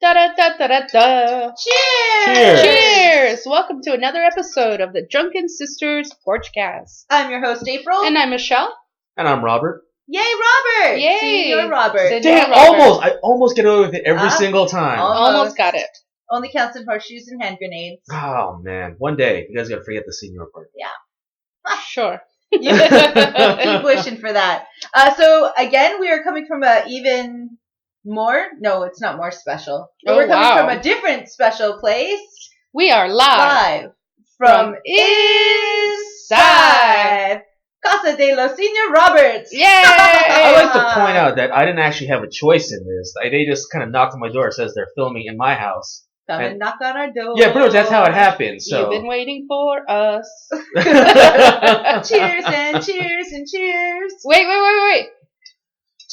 Da da da da da da. Cheers! Cheers! Welcome to another episode of the Drunken Sisters Porchcast. I'm your host, April. And I'm Michelle. And I'm Robert. Yay, Robert! Yay! Senior Robert. Damn, almost! I almost get away with it every single time. Almost got it. Only counts in horseshoes and hand grenades. Oh, man. One day, you guys gotta forget the senior part. Yeah. Sure. Keep wishing for that. So, again, we are coming from a even more... No, it's not more special. Oh, We're coming wow. from a different special place. We are live From inside Casa de los Senior Roberts. Yay! I like to point out that I didn't actually have a choice in this. They just kind of knocked on my door. It says they're filming in my house. Come and knock on our door. Yeah, pretty much that's how it happened. So. You've been waiting for us. Cheers and cheers and cheers. Wait.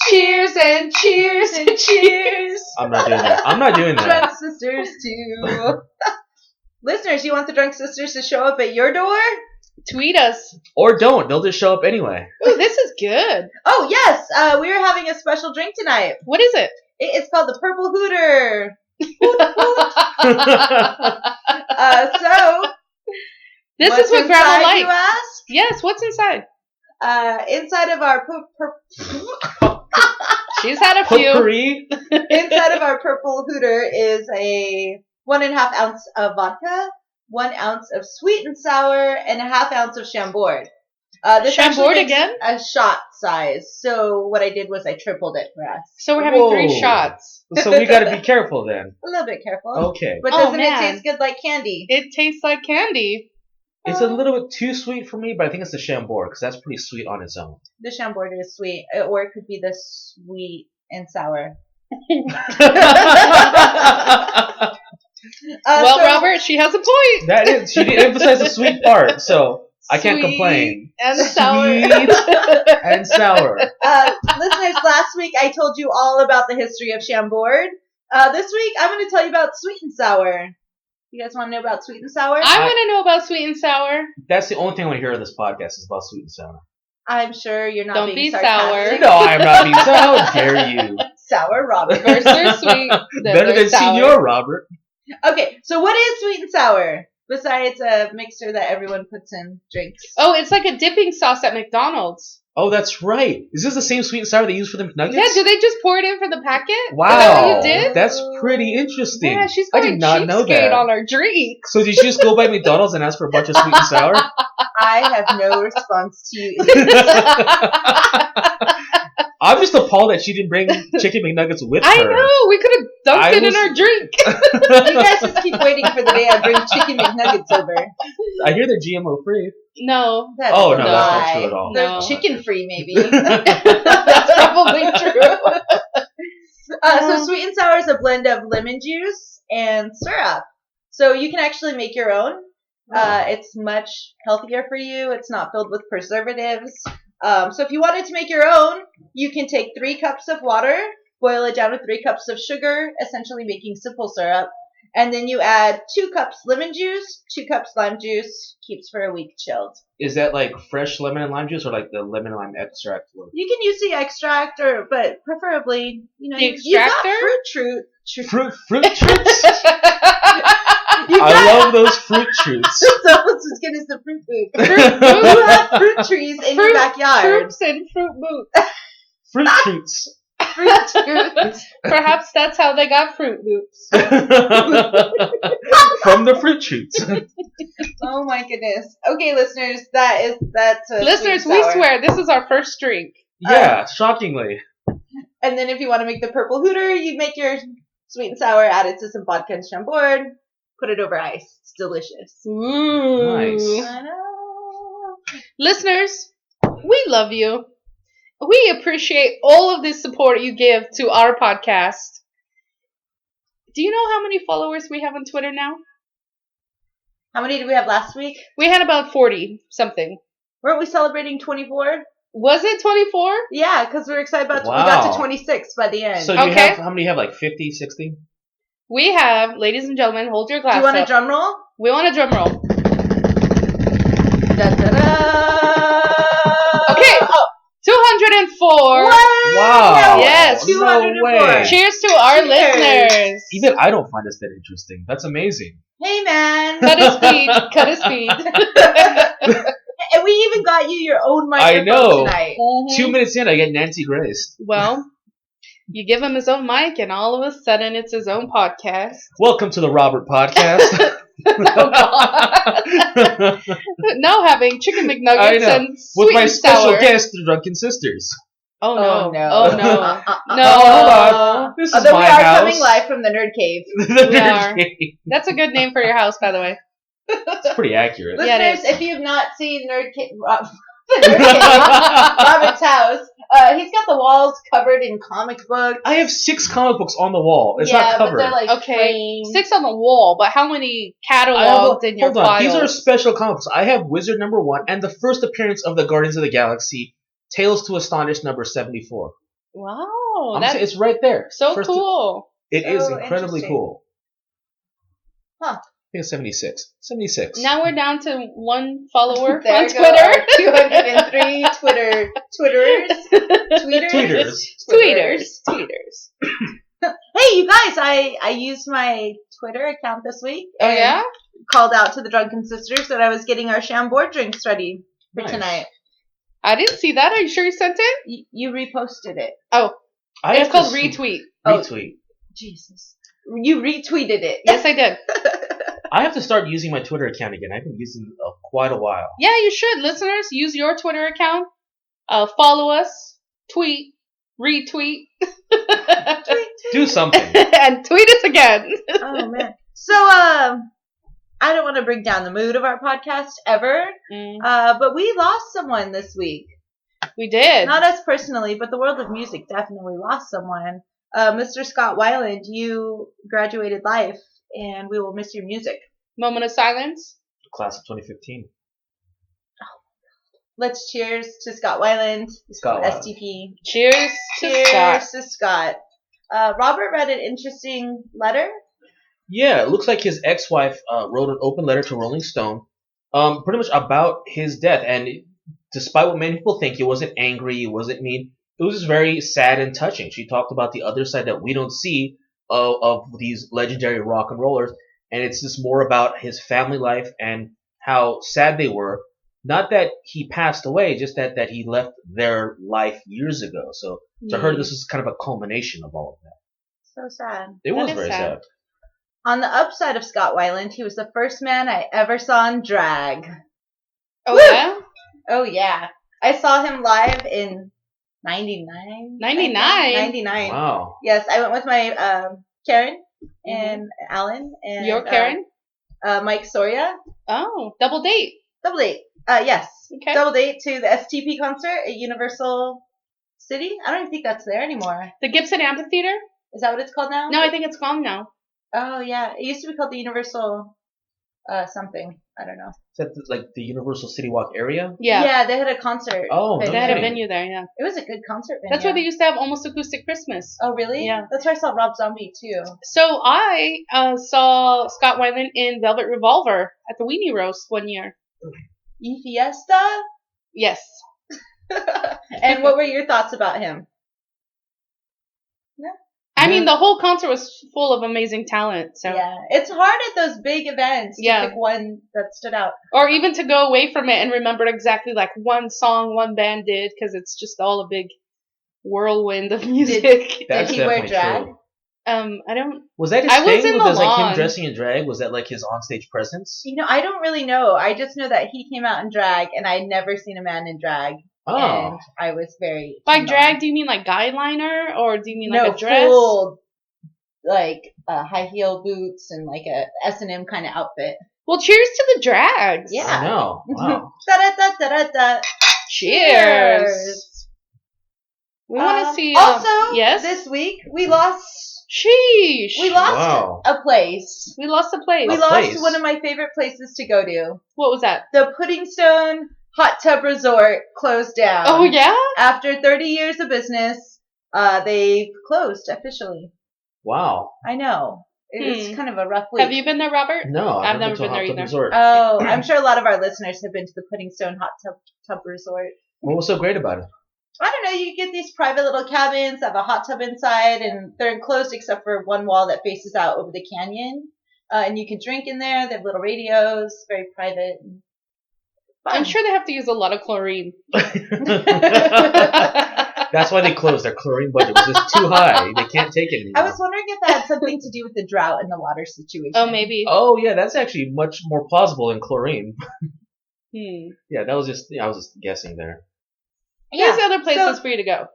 Cheers and cheers and cheers. I'm not doing that. Drunk Sisters too. Listeners, you want the Drunk Sisters to show up at your door? Tweet us. Or don't. They'll just show up anyway. Ooh, this is good. Oh, yes. We are having a special drink tonight. What is it? It's called the Purple Hooter. So, This what's is what Grandma inside, likes. you ask? Yes, what's inside? Inside of our She's had a few. Potpourri? inside of our Purple Hooter is a 1.5 ounce of vodka, 1 ounce of sweet and sour, and a 1/2 ounce of Chambord. This actually Chambord makes again? a shot size. So what I did was I tripled it for us. So we're having 3 Whoa. shots. So we gotta be careful then. A little bit careful. Okay. But Oh, doesn't it man. taste good like candy? It tastes like candy. It's a little bit too sweet for me, but I think it's the Chambord, because that's pretty sweet on its own. The Chambord is sweet, or it could be the sweet and sour. Well, Robert, she has a point. That is, she did emphasize the sweet part, so I can't complain. And sour. Sweet and sour. Listeners, last week I told you all about the history of Chambord. This week I'm going to tell you about sweet and sour. You guys want to know about sweet and sour? I want to know about sweet and sour. That's the only thing I want to hear on this podcast is about sweet and sour. I'm sure you're not Don't being be sarcastic. No, I'm not being sour. How dare you? Sour Robert. First they're sweet, then Better they're than sour. Senor Robert. Okay, so what is sweet and sour? Besides a mixture that everyone puts in drinks. Oh, it's like a dipping sauce at McDonald's. Oh, that's right. Is this the same sweet and sour they use for the McNuggets? Yeah, do they just pour it in for the packet? Wow. Is that what you did? That's pretty interesting. Yeah, she's I going did not know cheapskate that. on our drink. So did you just go by McDonald's and ask for a bunch of sweet and sour? I have no response to you. I'm just appalled that she didn't bring chicken McNuggets with her. I know. We could have dumped it in our drink. You guys just keep waiting for the day I bring chicken McNuggets over. I hear they're GMO free. No. That's Oh, a no, lie. that's not true at all. They're No. chicken free, maybe. That's probably true. So sweet and sour is a blend of lemon juice and syrup. So you can actually make your own. It's much healthier for you. It's not filled with preservatives. So if you wanted to make your own, you can take 3 cups of water, boil it down with 3 cups of sugar, essentially making simple syrup. And then you add 2 cups lemon juice, 2 cups lime juice, keeps for a week chilled. Is that like fresh lemon and lime juice or like the lemon and lime extract? You can use the extract, but preferably, The you got extractor? Fruit treats? You I got love those fruit treats. It's almost as good as the fruit food. Fruit You have fruit trees in your backyard. Fruits and fruit boots. Fruit treats. Fruit trees. Perhaps that's how they got fruit loops. From the fruit treats. Oh my goodness. Okay, listeners, that's Listeners, sweet we and sour. swear this is our first drink. Yeah, shockingly. And then if you want to make the purple hooter, you make your sweet and sour, add it to some vodka and Chambord, put it over ice. It's delicious. Ooh. Nice. I know. Listeners, we love you. We appreciate all of the support you give to our podcast. Do you know how many followers we have on Twitter now? How many did we have last week? We had about 40 something. Weren't we celebrating 24? Was it 24? Yeah, because we were excited about we Wow. got to 26 by the end. So do you Okay. have, how many do you have, like 50, 60? We have, ladies and gentlemen, hold your glass Do you want a up. drum roll? We want a drum roll. Da, da, da. Okay. 204. What? Wow. Yes. No 204. way. Cheers to our Cheers. listeners. Even I don't find this that interesting. That's amazing. Hey, man. Cut his feed. Cut his feed. And we even got you your own I microphone know. tonight. Mhm. 2 minutes in, I get Nancy graced. Well, you give him his own mic, and all of a sudden, it's his own podcast. Welcome to the Robert Podcast. Oh, God. Now having chicken I McNuggets know. and With sweet my and special sour. guest, the Drunken Sisters. Oh no! no. Oh no! No. Hold on. This is Although my we are house. coming live from the Nerd Cave. We are. That's a good name for your house, by the way. It's pretty accurate. Yeah, it Listeners, is. if you have not seen Nerd Cave, Robert's house, he's got the walls covered in comic books. I have 6 comic books on the wall. It's yeah, not but covered. they're like Okay, framed. 6 on the wall, but how many cataloged in your Hold on. files? These are special comics. I have Wizard #1 and the first appearance of the Guardians of the Galaxy, Tales to Astonish #74. Wow, I'm that's saying it's right there. so First- cool. It is So incredibly interesting. cool. Huh. I think it's 76. 76. Now we're down to 1 follower There on go Twitter. our 203 Twitterers. Tweeters. Hey, you guys! I used my Twitter account this week. Oh and yeah? called out to the Drunken Sisters that I was getting our Chambord drinks ready for Nice. tonight. I didn't see that. Are you sure you sent it? You reposted it. Oh, I it's have called to retweet. retweet. Jesus. You retweeted it. Yes, I did. I have to start using my Twitter account again. I've been using it quite a while. Yeah, you should. Listeners, use your Twitter account. Follow us. Tweet. Retweet. Do something. And tweet us again. Oh, man. So, I don't want to bring down the mood of our podcast ever, but we lost someone this week. We did. Not us personally, but the world of music definitely lost someone. Mr. Scott Weiland, you graduated life, and we will miss your music. Moment of silence. Class of 2015. Let's cheers to Scott Weiland, Scott Weiland. STP. Cheers to Cheers Scott. to Scott. Robert read an interesting letter. Yeah, it looks like his ex-wife wrote an open letter to Rolling Stone, pretty much about his death. And despite what many people think, it wasn't angry, it wasn't mean. It was just very sad and touching. She talked about the other side that we don't see of these legendary rock and rollers, and it's just more about his family life and how sad they were. Not that he passed away, just that he left their life years ago. So to her, this is kind of a culmination of all of that. So sad. It That was is very sad. sad. On the upside of Scott Weiland, he was the first man I ever saw in drag. Oh, Woo! yeah? Oh, yeah. I saw him live in 99. 99? 99. Wow. Yes, I went with my Karen and Alan and Your Karen? Mike Soria. Oh, double date. Double date. Yes. Okay. Double date to the STP concert at Universal City. I don't even think that's there anymore. The Gibson Amphitheater? Is that what it's called now? No, I think it's gone now. Oh, yeah. It used to be called the Universal something. I don't know. Is that like the Universal City Walk area? Yeah. Yeah, they had a concert. Oh, They no had a kidding. venue there, yeah. It was a good concert venue. That's where they used to have Almost Acoustic Christmas. Oh, really? Yeah. That's where I saw Rob Zombie, too. So I saw Scott Weiland in Velvet Revolver at the Weenie Roast one year. Y Fiesta? Yes. And what were your thoughts about him? I Yeah. mean, the whole concert was full of amazing talent. So, Yeah. It's hard at those big events to Yeah. pick one that stood out. or even to go away from it and remember exactly like one song one band did, because it's just all a big whirlwind of music. That's Did he wear definitely drag? true. I don't. Was that his I was thing? in Was like Milan. him dressing in drag? Was that like his onstage presence? You know, I don't really know. I just know that he came out in drag, and I'd never seen a man in drag. Oh, And I was very... By turned drag, on. do you mean like guy liner, or do you mean No, like a dress? full, like, high heel boots and like a S&M kind of outfit. Well, cheers to the drags. Yeah. I know. Wow. Da-da-da-da-da-da. Cheers. We want to see. Also, yes. this week, we lost Sheesh. We lost Wow. a place. We lost a place. We A lost place? one of my favorite places to go to. What was that? The Pudding Stone Hot Tub Resort closed down. Oh yeah. After 30 years of business, they closed officially. Wow. I know. It was kind of a rough week. Have you been there, Robert? No, I've never to a been there hot tub either. resort. Oh, I'm sure a lot of our listeners have been to the Pudding Stone Hot Tub Resort. What was so great about it? I don't know, you get these private little cabins that have a hot tub inside, and they're enclosed except for one wall that faces out over the canyon. And you can drink in there. They have little radios, very private. And fun. I'm sure they have to use a lot of chlorine. That's why they closed. Their chlorine budget was just too high. They can't take it anymore. I was wondering if that had something to do with the drought and the water situation. Oh, maybe. Oh, yeah, that's actually much more plausible than chlorine. Yeah, I was just guessing there. There's other places for you to go.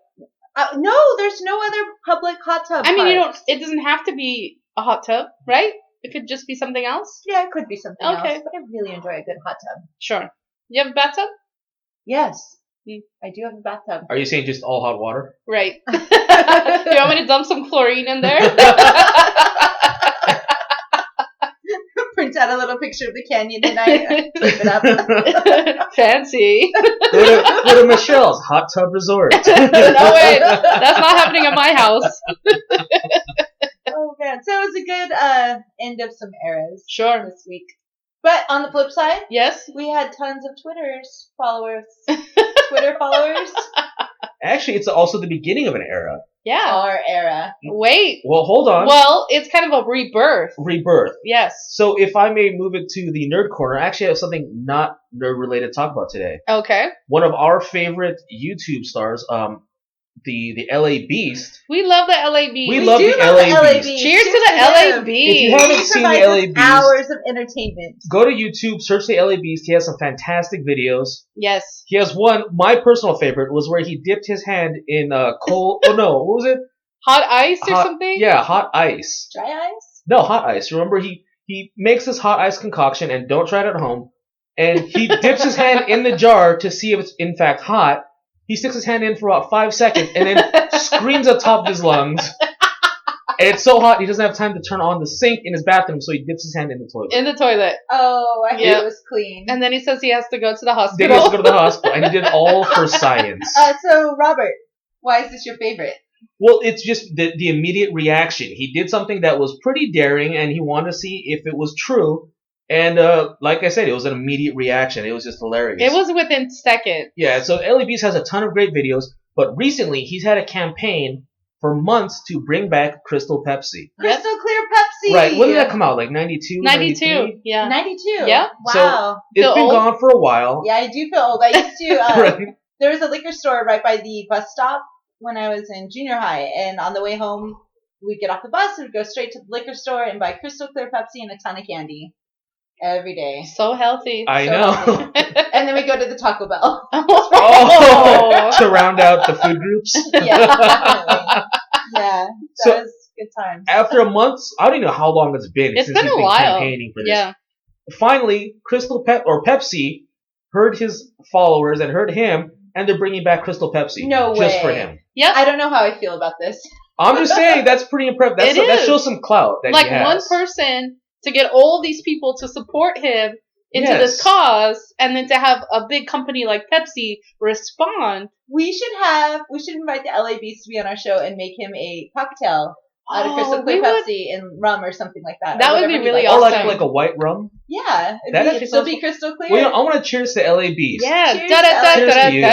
No, there's no other public hot tub. I mean, parks. it doesn't have to be a hot tub, right? It could just be something else. Yeah, it could be something else, Okay. but I really enjoy a good hot tub. Sure. You have a bathtub? Yes, I do have a bathtub. Are you saying just all hot water? Right. You want me to dump some chlorine in there? Print out a little picture of the canyon tonight. Flip it up. Fancy. Go to Michelle's hot tub resort. No way. That's not happening at my house. Oh man, so it was a good end of some eras. Sure. This week. But on the flip side, Yes? we had tons of Twitter followers. Actually, it's also the beginning of an era. Yeah. Our era. Wait. Well, hold on. Well, it's kind of a rebirth. Rebirth. Yes. So if I may move it to the nerd corner, I actually have something not nerd related to talk about today. Okay. One of our favorite YouTube stars, the LA Beast. We love the LA Beast. We love the LA Beast. Cheers to the LA Beast. If you haven't seen the LA Beast, hours of entertainment. Go to YouTube, search the LA Beast. He has some fantastic videos. Yes. He has one, my personal favorite, was where he dipped his hand in cold, oh no, what was it? Hot ice or something? Yeah, hot ice. Dry ice? No, hot ice. Remember, he makes this hot ice concoction, and don't try it at home, and he dips his hand in the jar to see if it's in fact hot. He sticks his hand in for about 5 seconds, and then screams at the top of his lungs. And it's so hot, he doesn't have time to turn on the sink in his bathroom, so he dips his hand in the toilet. In the toilet. Oh, I hope it was clean. And then he says he has to go to the hospital. Then he has to go to the hospital, and he did it all for science. So, Robert, why is this your favorite? Well, it's just the immediate reaction. He did something that was pretty daring, and he wanted to see if it was true. And like I said, it was an immediate reaction. It was just hilarious. It was within seconds. Yeah, so LA Beast has a ton of great videos, but recently he's had a campaign for months to bring back Crystal Pepsi. Crystal Clear Pepsi! Right, when did that come out? Like 92? 92, yeah. 92? Yeah. Wow. So it's been gone for a while. Yeah, I do feel old. I used to, Right. There was a liquor store right by the bus stop when I was in junior high, and on the way home, we'd get off the bus, we'd go straight to the liquor store and buy Crystal Clear Pepsi and a ton of candy. Every day. So healthy. I know. And then we go to the Taco Bell. To round out the food groups. Yeah, definitely. Yeah, that was good times. After a month, I don't even know how long it's been It's since been he's a been while. campaigning for this. Yeah. Finally, Pepsi heard his followers and heard him, and they're bringing back Crystal Pepsi. No Just way. for him. Yep. I don't know how I feel about this. I'm just saying, that's pretty impressive. That shows some clout that like he has. one person to get all these people to support him into this cause, and then to have a big company like Pepsi respond. We should invite the LA Beast to be on our show and make him a cocktail out of Crystal Clear Pepsi and rum or something like that. That would be really Or awesome. like a white rum. Yeah, it'd still be crystal clear. Well, I want to cheers to LA Beast. Yeah. Cheers Cheers to you.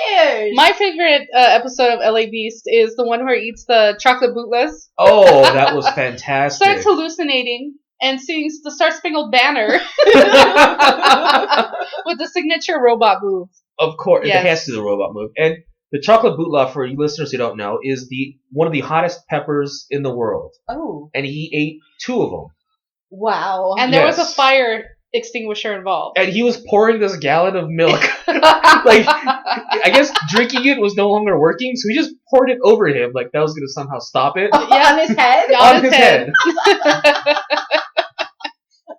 Cheers. My favorite episode of LA Beast is the one where he eats the chocolate bootless. Oh, that was fantastic. Starts hallucinating and sings the Star Spangled Banner with the signature robot move. Of course, Yes. it has to do the robot move. And the chocolate bootla, for you listeners who don't know, is one of the hottest peppers in the world. Oh, And he ate 2 of them. wow. And there was a Yes. fire extinguisher involved. And he was pouring this gallon of milk. Like, I guess drinking it was no longer working, so he just poured it over him, like that was going to somehow stop it. Yeah. On his head? Yeah. On his head.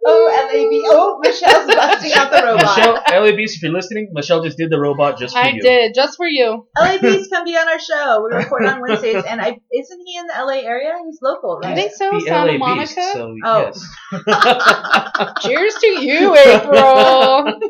Oh, LAB. Oh, Michelle's busting out the robot. Michelle, LABs, if you're listening, Michelle just did the robot just for I you. did, just for you. LABs, come be on our show. We record on Wednesdays, and isn't he in the LA area? He's local, I right? think so, The Santa LA Monica. Beast, so Oh. yes. Cheers to you, April.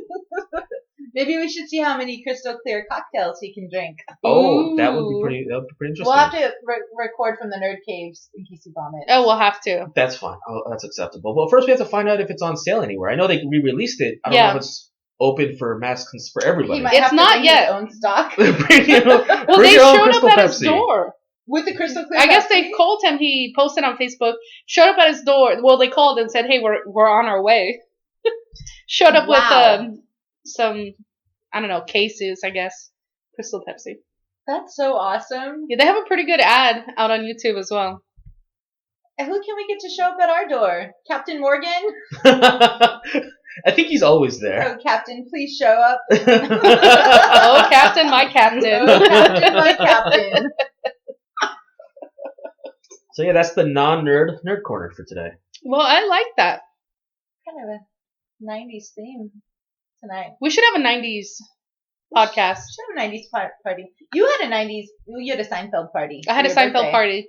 Maybe we should see how many crystal clear cocktails he can drink. Oh, that would be Ooh. pretty interesting. We'll have to record from the nerd caves in case he vomits. Oh, we'll have to. That's fine. Oh, that's acceptable. But first we have to find out if it's on sale anywhere. I know they re-released it. I don't Yeah. know if it's open for mass for everybody. He might It's have to not bring yet. his own stock Well, Well, they showed up at his door. with the crystal clear. I guess they Pepsi. called him. He posted on Facebook. Showed up at his door. Well, they called and said, "Hey, we're on our way." Showed up Wow. with some, I don't know, cases. I guess Crystal Pepsi. That's so awesome. Yeah, they have a pretty good ad out on YouTube as well. And who can we get to show up at our door? Captain Morgan? I think he's always there. Oh, Captain, please show up. Oh, Captain, my Captain. Oh, Captain, my Captain. So yeah, that's the non-nerd nerd corner for today. Well, I like that. Kind of a 90s theme tonight. We should have a 90s podcast. Should have a 90s party. You had a 90s, you had a Seinfeld party. I had a for your Seinfeld birthday. party.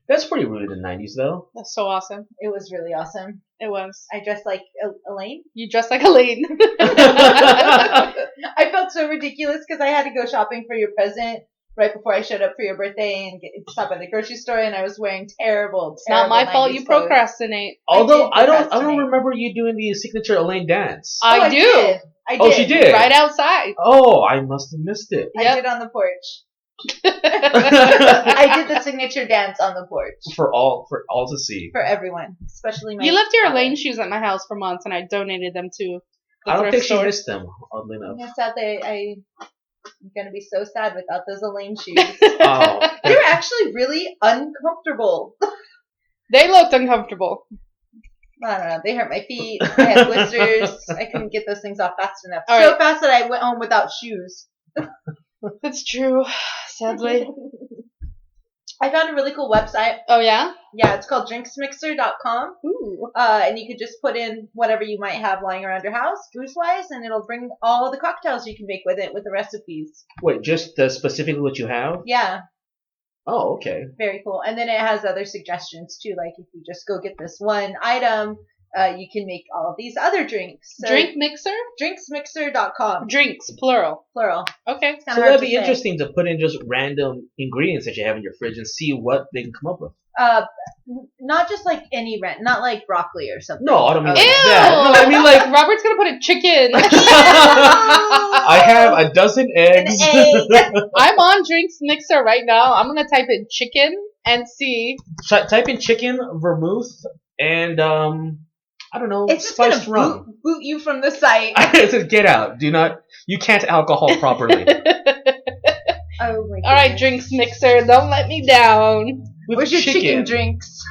That's pretty rooted in the 90s, though. That's so awesome. It was really awesome. It was. I dressed like Elaine. You dressed like Elaine. I felt so ridiculous because I had to go shopping for your present right before I showed up for your birthday and stop at the grocery store, and I was wearing terrible. It's not my fault 90s you clothes. procrastinate. Although I did I don't procrastinate. remember you doing the signature Elaine dance. I do. Did. I did. Oh, she did. Right outside. Oh, I must have missed it. I Yep. did on the porch. I did the signature dance on the porch for all to see. for everyone, especially my. You left your father. Elaine shoes at my house for months, and I donated them to the I don't thrift think store. she missed them, oddly enough. Yeah, sadly, I'm gonna be so sad without those Elaine shoes. Oh, They were actually really uncomfortable. They looked uncomfortable. I don't know. They hurt my feet. I had blisters. I couldn't get those things off fast enough. All So right. fast that I went home without shoes. That's true, sadly. I found a really cool website. Oh, yeah? Yeah, it's called drinksmixer.com. Ooh. And you could just put in whatever you might have lying around your house, booze-wise, and it'll bring all the cocktails you can make with it with the recipes. wait, just specifically what you have? Yeah, Oh, okay. very cool. And then it has other suggestions too, like if you just go get this one item, you can make all of these other drinks. So Drink mixer? Drinksmixer.com, Drinks, plural. plural. Okay. It's kinda So hard that'd to be say. interesting to put in just random ingredients that you have in your fridge and see what they can come up with. Not just like any rent, not like broccoli or something. No, I don't mean Ew! like that. No, I mean like Robert's gonna put a chicken. I have a dozen eggs. An egg. I'm on Drinks Mixer right now. I'm gonna type in chicken and see. Type in chicken, vermouth, and I don't know, It's just spiced gonna rum. boot you from the site. It says get out. You can't alcohol properly. Oh my god. All right, Drinks Mixer, don't let me down. With Where's your chicken drinks?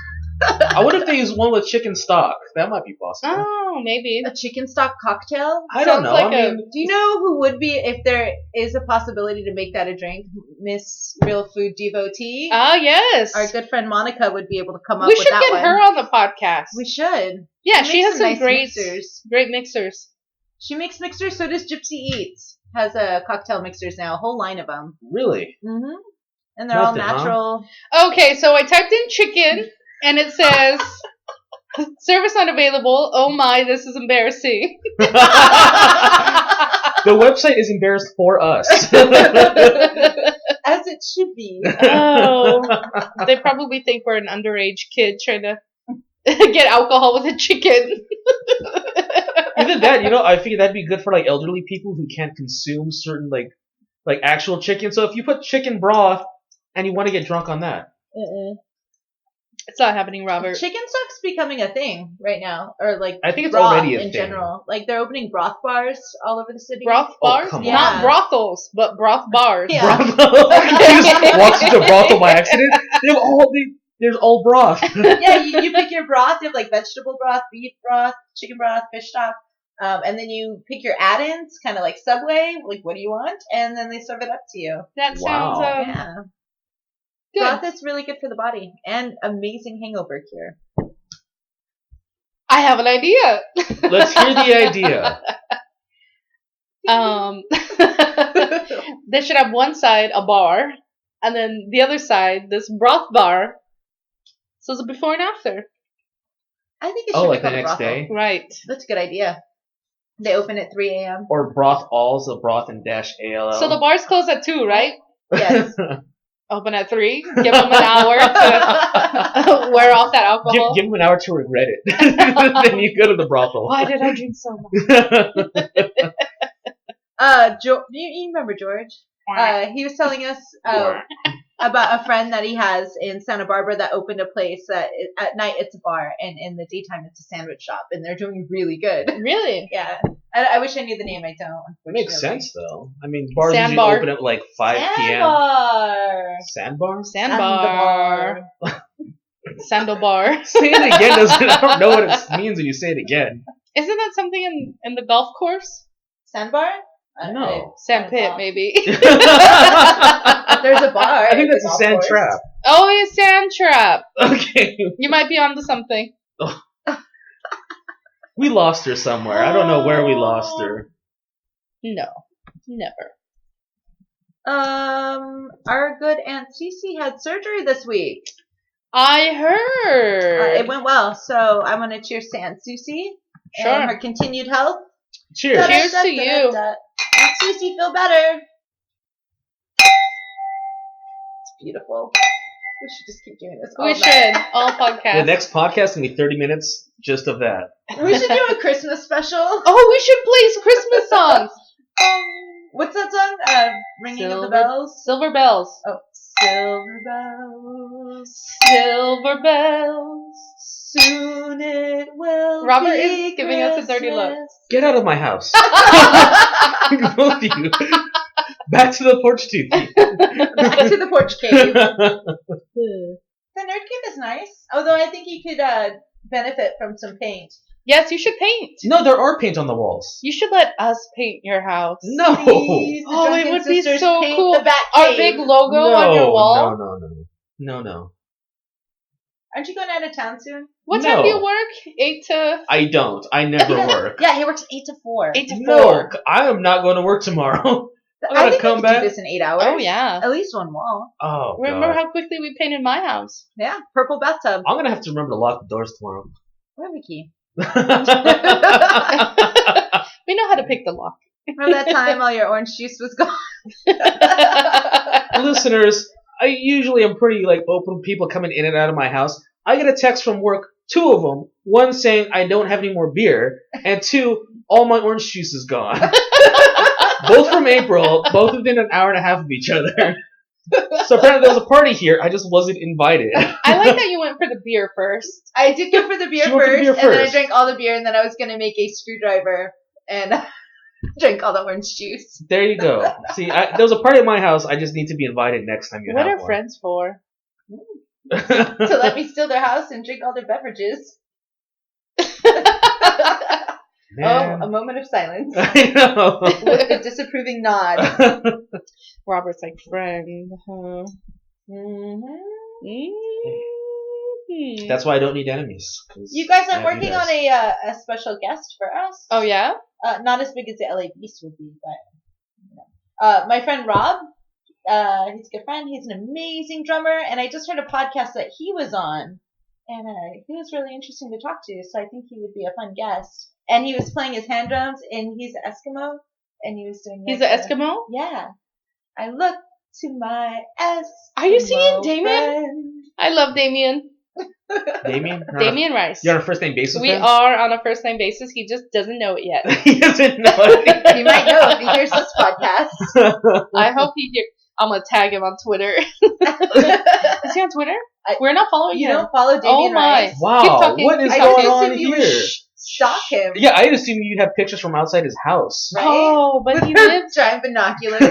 I wonder if they use one with chicken stock. That might be possible. Oh, maybe. A chicken stock cocktail? I don't sounds know. like I mean, Do you know who would be if there is a possibility to make that a drink? Miss Real Food Devotee. Ah, yes. Our good friend Monica would be able to come up We with should that get one. her on the podcast. We should. Yeah, She she makes has some some nice great mixers. great mixers. She makes mixers, so does Gypsy Eats. Has a cocktail mixers now, a whole line of them. really? Mm-hmm. And they're Nothing, all huh? natural. Okay, so I typed in chicken, and it says service unavailable. Oh my, this is embarrassing. The website is embarrassed for us. As it should be. Oh, they probably think we're an underage kid trying to get alcohol with a chicken. Either that, I figure that'd be good for like elderly people who can't consume certain like actual chicken. So if you put chicken broth and you want to get drunk on that, It's not happening, Robert. Chicken stock's becoming a thing right now, or like I think it's broth already a in thing. general. Like they're opening broth bars all over the city. Broth Oh, bars? come on. Not brothels, but broth bars. Yeah. brothel. You just walked into a brothel by accident. There's all broth. Yeah, you pick your broth. You have like vegetable broth, beef broth, chicken broth, fish stock. And then you pick your add-ins, kind of like Subway, like what do you want? And then they serve it up to you. That Wow. sounds Yeah. good. Broth is really good for the body and amazing hangover cure. I have an idea. Let's hear the idea. They should have one side a bar, and then the other side this broth bar. So it's a before and after. I think it should Oh, like the become a next brothel. day? Right. That's a good idea. They open at 3 a.m. Or broth alls, a broth and dash ALL. So the bars close at 2, right? Yes. Open at 3. Give them an hour to wear off that alcohol. Give them an hour to regret it. Then you go to the brothel. Why did I drink so much? You remember George? He was telling us Or- about a friend that he has in Santa Barbara that opened a place that at night it's a bar and in the daytime it's a sandwich shop, and they're doing really good. Really? Yeah. I wish I knew the name. I don't. It makes sense though. I mean, bars usually Sandbar. open at like 5 p.m. Sandbar. Sandbar? Sandbar. Sandalbar. Say it again. I don't know what it means when you say it again. Isn't that something in the golf course? Sandbar? No. Sandpit, maybe. There's a bar. I think that's a golf sand course. trap. Oh, it's sand trap. Okay. You might be onto something. We lost her somewhere. I don't know where we lost her. No, never. Our good Aunt Cece had surgery this week. I heard. It went well, so I want to cheers to Aunt Susie Sure. and her continued health. Cheers. Cheers to you. Aunt Susie, feel better. It's beautiful. We should just keep doing this all We night. should. All The podcasts. next podcast can be 30 minutes just of that. We should do a Christmas special. Oh, we should play some Christmas songs. What's that song? Ringing of the Silver- Bells? Silver bells. Oh, silver bells. Silver bells. Soon it will Robert be is giving us a dirty look. Christmas. Get out of my house. Both of you. Back to the porch TV. Back to the porch cave. The nerd cave is nice, although I think you could benefit from some paint. Yes, you should paint. No, there are paint on the walls. You should let us paint your house. No. Please, the Oh, it Drunken would be Sisters so paint cool. The back Our cave. big logo on your wall. No. Aren't you going out of town soon? What No. time do you work? 8 to I don't. I never work. Yeah, he works 8 to 4. 8 to 4. No, I am not going to work tomorrow. I I gotta think come we could back. do this in 8 hours. Oh yeah. At least one wall. Oh, Remember God. how quickly we painted my house? Yeah, purple bathtub. I'm going to have to remember to lock the doors tomorrow. Where have we key? We know how to pick the lock. Remember that time all your orange juice was gone? Listeners, I usually am pretty open with people coming in and out of my house. I get a text from work, 2 of them. One saying I don't have any more beer, and 2, all my orange juice is gone. Both from April, both within an hour and a half of each other. So apparently there was a party here. I just wasn't invited. I like that you went for the beer first. I did go for the beer She went for the first, beer and then I first. drank all the beer, and then I was going to make a screwdriver and drink all the orange juice. There you go. See, there was a party at my house. I just need to be invited next time you What have are one. friends for? So let me steal their house and drink all their beverages. Man. Oh, a moment of silence I know. with a disapproving nod. Robert's like friend. Huh? Mm-hmm. That's why I don't need enemies. 'Cause You guys, I I'm have working you on guys. a special guest for us. Oh yeah. Not as big as the LA Beast would be, but my friend Rob, he's a good friend. He's an amazing drummer, and I just heard a podcast that he was on, and he was really interesting to talk to. So I think he would be a fun guest. And he was playing his hand drums, and he's an Eskimo, and he was doing. He's an Eskimo. Yeah. I look to my Eskimo. Are you singing Damien? friend. I love Damien. Damien? Damien Rice. You're on a first name basis with We him? are on a first name basis. He just doesn't know it yet. He doesn't know it. You might know if he hears this podcast. I hope he hear. I'm gonna tag him on Twitter. Is he on Twitter? We're not following You him. don't follow Damien Oh my. Rice? Wow, Keep talking. what is I going just on assumed you would here? stalk him. Yeah, I'd assume you'd have pictures from outside his house. Right? Oh, but With he her lives. giant binoculars.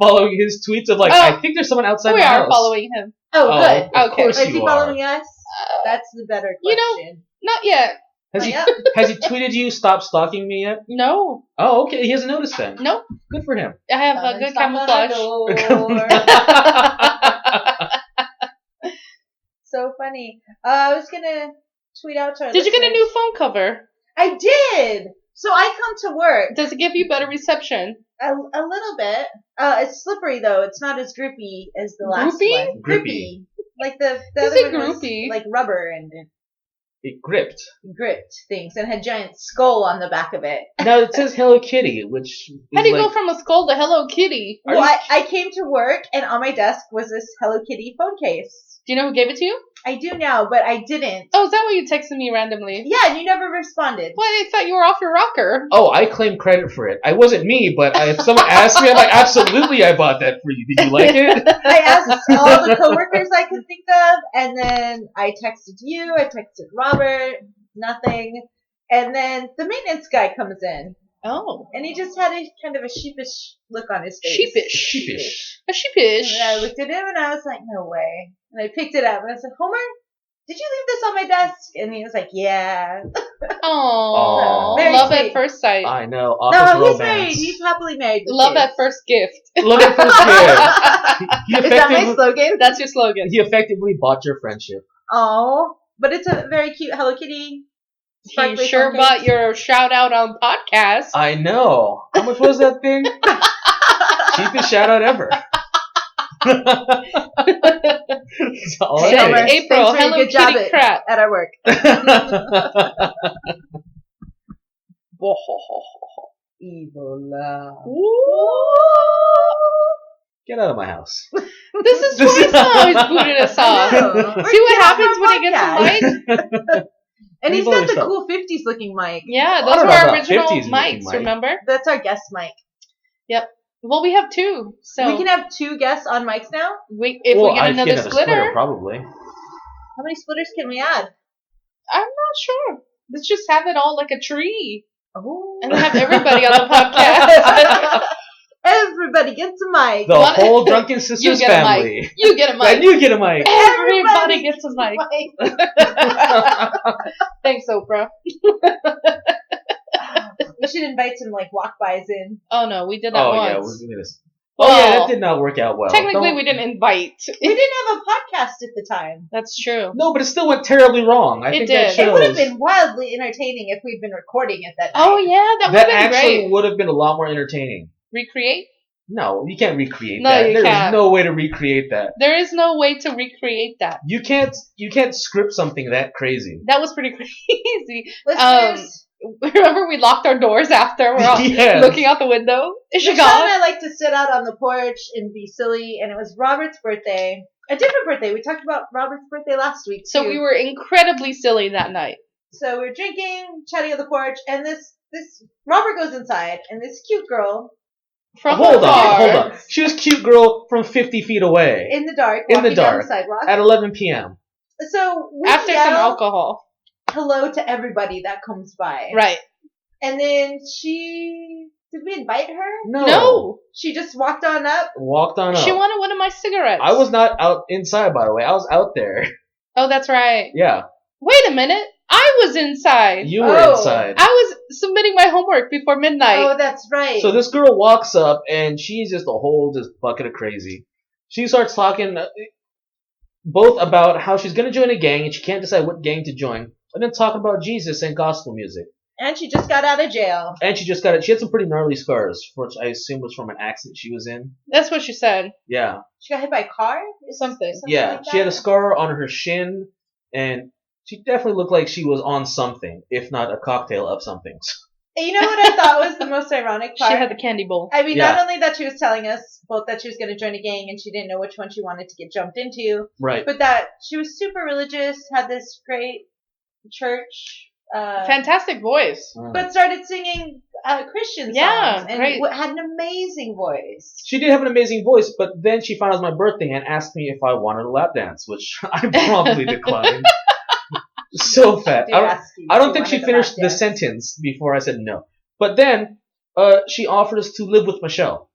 Following his tweets of Oh, I think there's someone outside We my are house. following him. Oh, Oh, good. of Okay. course Is he you are. following us? That's the better You know- question. Not yet. Has he, Yeah. has he tweeted you, stop stalking me yet? No. Oh, okay. He hasn't noticed then. Nope. Good for him. I have Come a and good stop on our camouflage. door. So funny. I was gonna tweet out to our Did you get a listeners. new phone cover? I did. So I come to work Does it give you better reception? a little bit. It's slippery though. It's not as grippy as the last Groupy? one. Grippy. Like the You other said one was groupie. like rubber and It gripped. gripped things and had giant skull on the back of it. Now it says Hello Kitty, which How is do you like, go from a skull to Hello Kitty? Are Well, you- I came to work and on my desk was this Hello Kitty phone case. Do you know who gave it to you? I do now, but I didn't. Oh, is that why you texted me randomly? Yeah, and you never responded. Well, I thought you were off your rocker. Oh, I claim credit for it. I wasn't me, but if someone asked me, I'm like, absolutely, I bought that for you. Did you like it? I asked all the coworkers I could think of, and then I texted you, I texted Robert, nothing. And then the maintenance guy comes in, Oh. and he just had a kind of a sheepish look on his face. Sheepish. A sheepish. And I looked at him, and I was like, no way. And I picked it up, and I said, Homer, did you leave this on my desk? And he was like, yeah. Oh, Very love sweet. at first sight. I know. No, Office he's romance. married. He's happily married. with Love kids. at first gift. Love at first gift. He Is that my effectively, slogan? That's your slogan. he effectively bought your friendship. Oh, but it's a very cute Hello Kitty. He sparkly sure phone bought case. your shout out on podcast. I know. How much was that thing? Cheapest shout out ever. That's all Hey, I Homer. say. April, Thanks for your Hello good job Kitty crap. at our work. Evil love. Get out of my house. This is twice now he's booted us off. I know. See what We're happens on when he gets a podcast. mic? And he's People got are the stuck. cool 50s looking mic. Yeah, I those don't were know our about original 50s looking mics, mic. remember? That's our guest mic. Well, we have two, so We can have two guests on mics now. if Well, we get I another get splitter, probably. How many splitters can we add? I'm not sure. Let's just have it all like a tree, Oh. and then have everybody on the podcast. Everybody gets a mic. The What? whole Drunken Sisters get a mic. family. You get a mic. And you get a mic. Everybody gets a mic. Thanks, Oprah. We should invite some like walk-bys in. Oh no, we did that Oh, yeah. once. We're doing this. Oh, yeah, Well, that did not work out well. Technically, Don't- we didn't invite. We didn't have a podcast at the time. That's true. No, but it still went terribly wrong. I It think did. that It shows. It would have been wildly entertaining if we'd been recording it that night. Oh yeah, that would That have been actually great. would have been a lot more entertaining. Recreate? No, you can't recreate No, that. you There's can't. no way to recreate that. There is no way to recreate that. You can't script something that crazy. That was pretty crazy. Listeners, Remember we locked our doors after we're all Yes. looking out the window? Is she Michelle and gone? I like to sit out on the porch and be silly, and it was Robert's birthday. A different birthday. We talked about Robert's birthday last week, So too. we were incredibly silly that night. So we were drinking, chatting on the porch, and this Robert goes inside, and this cute girl From Hold afar. on. She was a cute girl from 50 feet away in the dark, In the walking down dark. the sidewalk. at 11 p.m. So we After yell some alcohol. hello to everybody that comes by. Right. And then did we invite her? No. She just walked on up. Walked on up. She wanted one of my cigarettes. I was not out inside, by the way. I was out there. Oh, that's right. Yeah. Wait a minute. I was inside. You were Oh. inside. I was submitting my homework before midnight. Oh, that's right. So this girl walks up, and she's just a whole bucket of crazy. She starts talking both about how she's going to join a gang, and she can't decide what gang to join, and then talking about Jesus and gospel music. And she just got out of jail. And she had some pretty gnarly scars, which I assume was from an accident she was in. That's what she said. Yeah. She got hit by a car? Something. Yeah, like she had a that? scar on her shin, and she definitely looked like she was on something, if not a cocktail of something. You know what I thought was the most ironic She part? had the candy bowl. I mean, Yeah. not only that she was telling us both that she was going to join a gang and she didn't know which one she wanted to get jumped into, Right. but that she was super religious, had this great church, Fantastic voice. but started singing Christian songs Yeah, and great. had an amazing voice. She did have an amazing voice, but then she found out it was my birthday and asked me if I wanted a lap dance, which I promptly declined. So fat. I don't think she finished the sentence before I said no. But then she offered us to live with Michelle.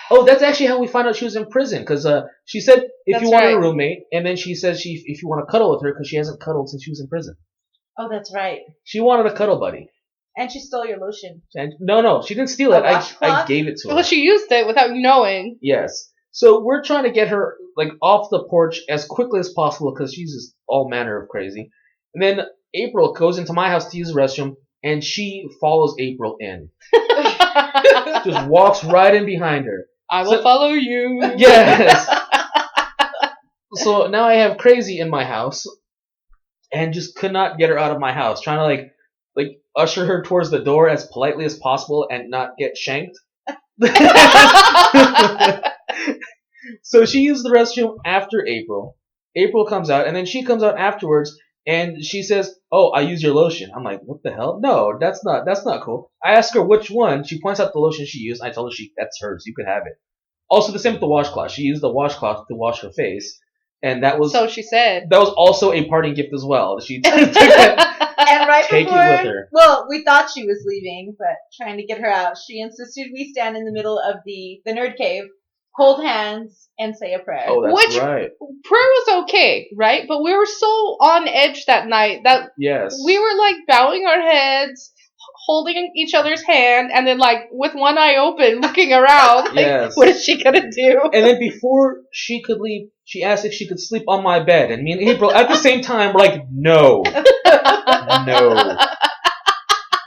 Oh, that's actually how we found out she was in prison, because she said if That's you wanted a right. roommate, and then she says if you want to cuddle with her, because she hasn't cuddled since she was in prison. Oh, that's right. She wanted a cuddle buddy. And she stole your lotion. And no, she didn't steal A it. I washcloth? gave it to her. Well, she used it without knowing. Yes. So we're trying to get her off the porch as quickly as possible because she's just all manner of crazy. And then April goes into my house to use the restroom, and she follows April in. Just walks right in behind her. I will follow you. Yes. So now I have Crazy in my house, and just could not get her out of my house. Trying to like usher her towards the door as politely as possible and not get shanked. So she used the restroom after April. April comes out, and then she comes out afterwards, and she says, "Oh, I use your lotion." I'm like, "What the hell? No, that's not cool." I ask her which one. She points out the lotion she used. I tell her that's hers. You can have it. Also, the same with the washcloth. She used the washcloth to wash her face, and So she said. that was also a parting gift as well. She took it, And right take before, it with her. well, we thought she was leaving, but trying to get her out, she insisted we stand in the middle of the nerd cave, hold hands, and say a prayer. Oh, that's Which- right. Prayer was okay, right? But we were so on edge that night that Yes. we were like bowing our heads, holding each other's hand, and then like with one eye open, looking around. Like, Yes. what is she gonna do? And then before she could leave, she asked if she could sleep on my bed. And me and April, at the same time, were like, no. No.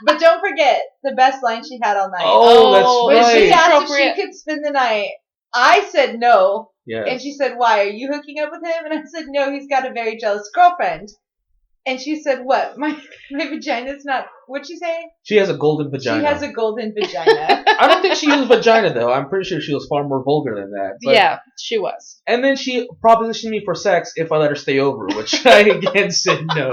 But don't forget the best line she had all night. Oh, Oh, that's When she right. asked if Appropriate. she could spend the night, I said no. Yes. And she said, "Why? Are you hooking up with him?" And I said, "No, he's got a very jealous girlfriend." And she said, "What? My vagina's not..." What'd she say? She has a golden vagina. She has a golden vagina. I don't think she used vagina, though. I'm pretty sure she was far more vulgar than that. But, Yeah, she was. And then she propositioned me for sex if I let her stay over, which I again said no.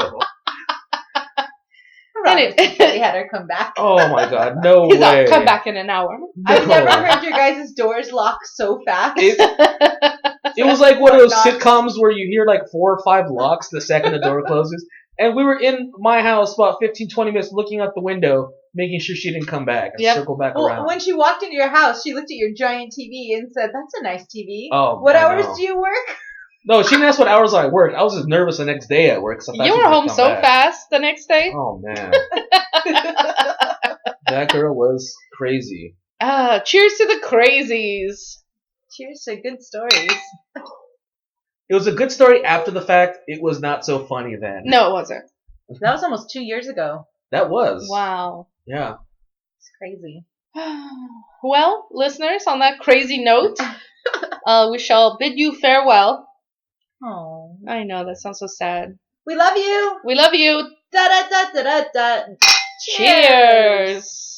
Robert secretly had her come back. Oh my god, no He's way. out. Come back in an hour. I've No. never heard your guys' doors lock so fast. It was like one of those sitcoms where you hear like 4 or 5 locks the second the door closes. And we were in my house about 15, 20 minutes looking out the window, making sure she didn't come back and Yep. circle back Well, around. when she walked into your house, she looked at your giant TV and said, "That's a nice TV. Oh, What I hours know. do you work?" No, she didn't ask what hours I worked. I was just nervous the next day at work. 'cause I thought You she were was gonna home come so back. fast the next day. Oh man, that girl was crazy. Cheers to the crazies. Cheers to good stories. It was a good story after the fact. It was not so funny then. No, it wasn't. That was almost 2 years ago. That was. Wow. Yeah. It's crazy. Well, listeners, on that crazy note, we shall bid you farewell. Oh, I know, that sounds so sad. we love you. We love you. Da da da da da da. Cheers.